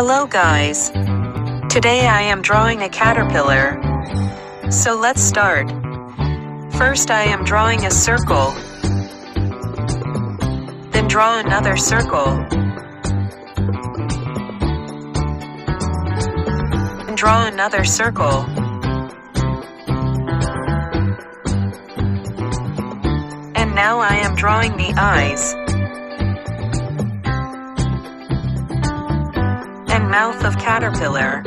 Hello guys. Today I am drawing a caterpillar. So let's start. First I am drawing a circle. Then draw another circle. And draw another circle. And now I am drawing the eyes. And mouth of caterpillar.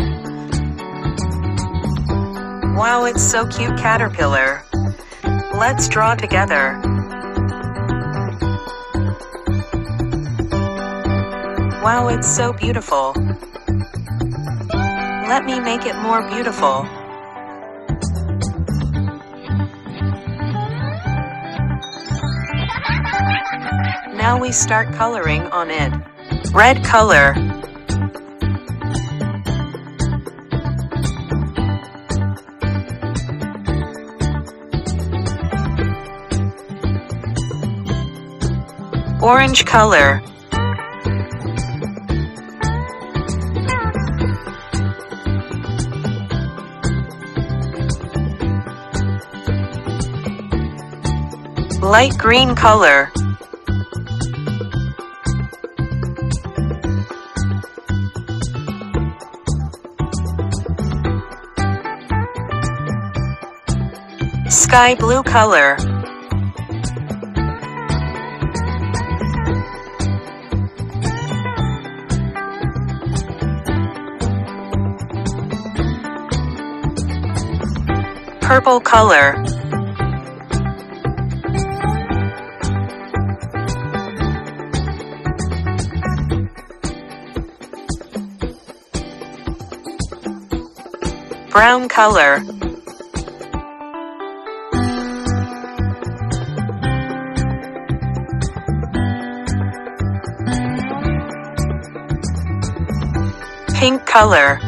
Wow, it's so cute caterpillar. Let's draw together. Wow, it's so beautiful. Let me make it more beautiful. Now we start coloring on it. Red color. Orange color. Light green color. Sky blue color. Purple color. Brown color. Pink color.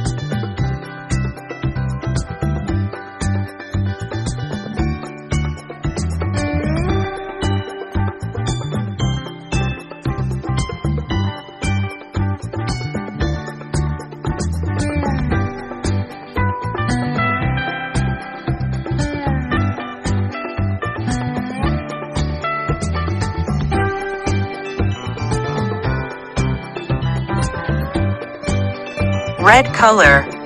Red color.